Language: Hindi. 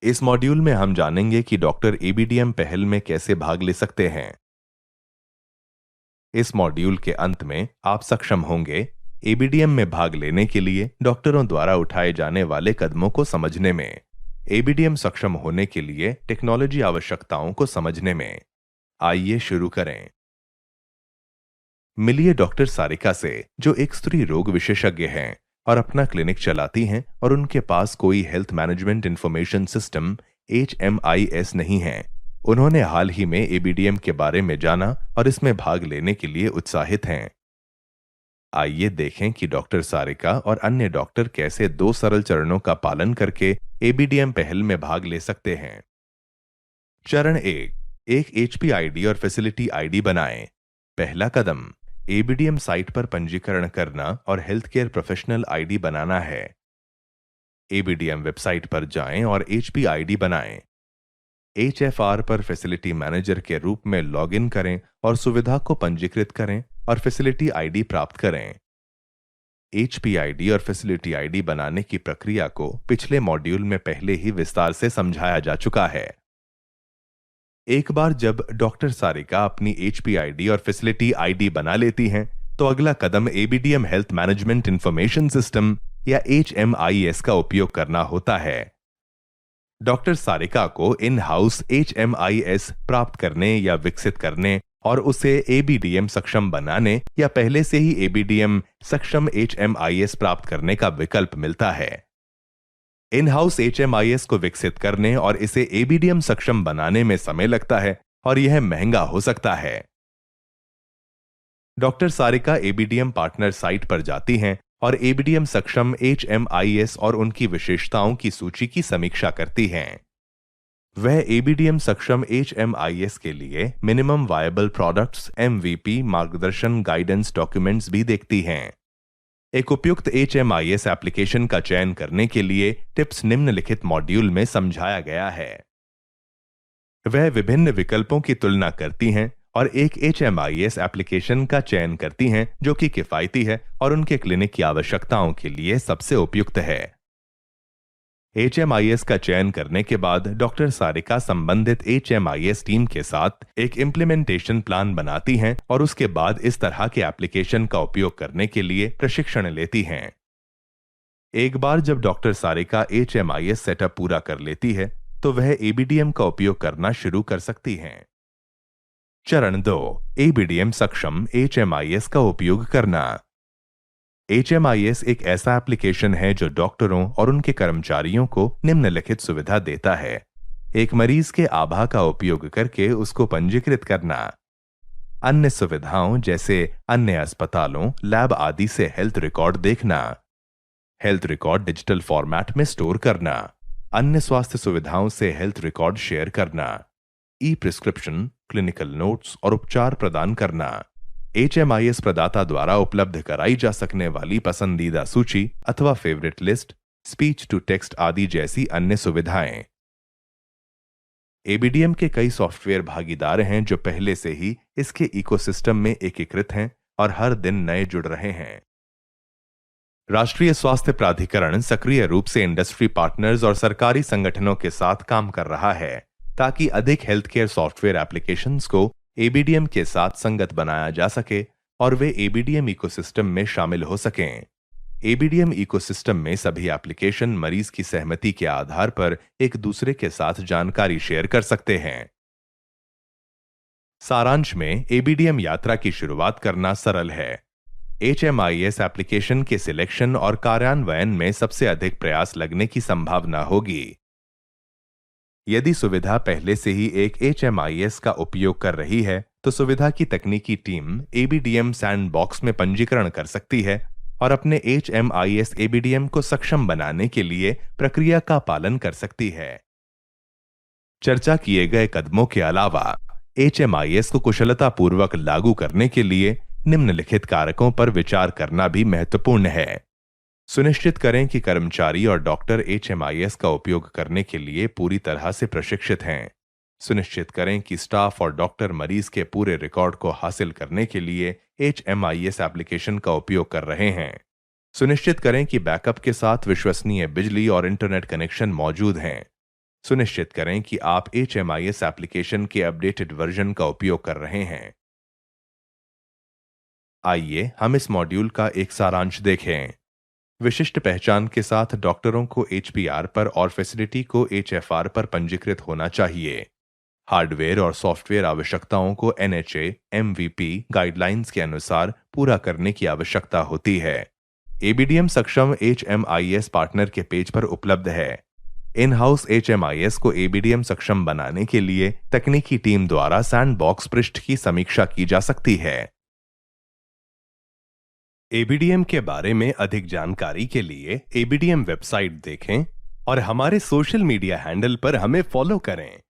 इस मॉड्यूल में हम जानेंगे कि डॉक्टर एबीडीएम पहल में कैसे भाग ले सकते हैं। इस मॉड्यूल के अंत में आप सक्षम होंगे एबीडीएम में भाग लेने के लिए डॉक्टरों द्वारा उठाए जाने वाले कदमों को समझने में, एबीडीएम सक्षम होने के लिए टेक्नोलॉजी आवश्यकताओं को समझने में। आइए शुरू करें। मिलिए डॉक्टर सारिका से, जो एक स्त्री रोग विशेषज्ञ हैं और अपना क्लिनिक चलाती हैं और उनके पास कोई health management information system HMIS नहीं है। उन्होंने हाल ही में एबीडीएम के बारे में जाना और इसमें भाग लेने के लिए उत्साहित हैं। आइए देखें कि डॉक्टर सारिका और अन्य डॉक्टर कैसे 2 सरल चरणों का पालन करके एबीडीएम पहल में भाग ले सकते हैं। चरण 1, एक HPID और फैसिलिटी आईडी बनाएं। पहला कदम, एबीडीएम साइट पर पंजीकरण करना और हेल्थ केयर प्रोफेशनल आईडी बनाना है। एबीडीएम वेबसाइट पर जाएं और HPID बनाएं। HFR पर फैसिलिटी मैनेजर के रूप में लॉगिन करें और सुविधा को पंजीकृत करें और फैसिलिटी आईडी प्राप्त करें। HPID और फैसिलिटी आईडी बनाने की प्रक्रिया को पिछले मॉड्यूल में पहले ही विस्तार से समझाया जा चुका है। एक बार जब डॉक्टर सारिका अपनी HPID और फैसिलिटी आईडी बना लेती हैं, तो अगला कदम ABDM health management information system या HMIS का उपयोग करना है। डॉक्टर सारिका को इन हाउस HMIS प्राप्त करने या विकसित करने और उसे एबीडीएम सक्षम बनाने या पहले से ही एबीडीएम सक्षम HMIS प्राप्त करने का विकल्प मिलता है। इन हाउस HMIS को विकसित करने और इसे एबीडीएम सक्षम बनाने में समय लगता है और यह महंगा हो सकता है। Doctor Sarika ABDM partner site पर जाती हैं और एबीडीएम सक्षम HMIS और उनकी विशेषताओं की सूची की समीक्षा करती हैं। वह एबीडीएम सक्षम HMIS के लिए मिनिमम वायबल प्रोडक्ट्स MVP मार्गदर्शन गाइडेंस डॉक्यूमेंट्स भी देखती हैं। एक उपयुक्त HMIS एप्लीकेशन का चयन करने के लिए टिप्स निम्नलिखित मॉड्यूल में समझाया गया है। वह विभिन्न विकल्पों की तुलना करती हैं और एक HMIS एप्लीकेशन का चयन करती हैं जो कि किफायती है और उनके क्लिनिक की आवश्यकताओं के लिए सबसे उपयुक्त है। HMIS का चयन करने के बाद डॉक्टर सारिका संबंधित HMIS टीम के साथ एक इम्प्लीमेंटेशन प्लान बनाती हैं और उसके बाद इस तरह के एप्लीकेशन का उपयोग करने के लिए प्रशिक्षण लेती हैं। एक बार जब डॉक्टर सारिका HMIS सेटअप पूरा कर लेती है, तो वह एबीडीएम का उपयोग करना शुरू कर सकती हैं। चरण 2, एबीडीएम सक्षम HMIS का उपयोग करना। HMIS एक ऐसा एप्लीकेशन है जो डॉक्टरों और उनके कर्मचारियों को निम्नलिखित सुविधा देता है। एक मरीज के आभा का उपयोग करके उसको पंजीकृत करना। अन्य सुविधाओं जैसे अन्य अस्पतालों, लैब आदि से हेल्थ रिकॉर्ड देखना। हेल्थ रिकॉर्ड डिजिटल फॉर्मेट में स्टोर करना। अन्य स्वास्थ्य सुविधाओं से हेल्थ रिकॉर्ड शेयर करना। ई-प्रिस्क्रिप्शन, क्लिनिकल नोट्स और उपचार प्रदान करना। HMIS प्रदाता द्वारा उपलब्ध कराई जा सकने वाली पसंदीदा सूची अथवा favourite list, speech to text आदि जैसी अन्य सुविधाएं। एबीडीएम के कई सॉफ्टवेयर भागीदार हैं जो पहले से ही इसके इकोसिस्टम में एकीकृत हैं और हर दिन नए जुड़ रहे हैं। राष्ट्रीय स्वास्थ्य प्राधिकरण सक्रिय रूप से इंडस्ट्री पार्टनर्स और सरकारी संगठनों के साथ काम कर रहा है ताकि अधिक हेल्थ केयर सॉफ्टवेयर एप्लीकेशंस को एबीडीएम के साथ संगत बनाया जा सके और वे एबीडीएम इकोसिस्टम में शामिल हो सकें। एबीडीएम इकोसिस्टम में सभी एप्लीकेशन मरीज की सहमति के आधार पर एक दूसरे के साथ जानकारी शेयर कर सकते हैं। सारांश में, एबीडीएम यात्रा की शुरुआत करना सरल है। HMIS एप्लीकेशन के सिलेक्शन और कार्यान्वयन में सबसे अधिक प्रयास लगने की संभावना होगी। यदि सुविधा पहले से ही एक HMIS का उपयोग कर रही है, तो सुविधा की तकनीकी टीम एबीडीएम सैंडबॉक्स में पंजीकरण कर सकती है और अपने HMIS एबीडीएम को सक्षम बनाने के लिए प्रक्रिया का पालन कर सकती है। चर्चा किए गए कदमों के अलावा HMIS को कुशलतापूर्वक लागू करने के लिए निम्नलिखित कारकों पर विचार करना भी महत्वपूर्ण है। सुनिश्चित करें कि कर्मचारी और डॉक्टर HMIS का उपयोग करने के लिए पूरी तरह से प्रशिक्षित हैं। सुनिश्चित करें कि स्टाफ और डॉक्टर मरीज के पूरे रिकॉर्ड को हासिल करने के लिए HMIS एप्लीकेशन का उपयोग कर रहे हैं। सुनिश्चित करें कि बैकअप के साथ विश्वसनीय बिजली और इंटरनेट कनेक्शन मौजूद हैं। सुनिश्चित करें कि आप HMIS एप्लीकेशन के अपडेटेड वर्जन का उपयोग कर रहे हैं। आइए हम इस मॉड्यूल का एक सारांश देखें। विशिष्ट पहचान के साथ डॉक्टरों को HPR पर और फैसिलिटी को HFR पर पंजीकृत होना चाहिए। हार्डवेयर और सॉफ्टवेयर आवश्यकताओं को NHA MVP गाइडलाइंस के अनुसार पूरा करने की आवश्यकता होती है। ABDM सक्षम HMIS पार्टनर के पेज पर उपलब्ध है। इन हाउस HMIS को ABDM सक्षम बनाने के लिए तकनीकी टीम द्वारा सैंडबॉक्स पृष्ठ की समीक्षा की जा सकती है। ABDM के बारे में अधिक जानकारी के लिए ABDM वेबसाइट देखें और हमारे सोशल मीडिया हैंडल पर हमें फॉलो करें।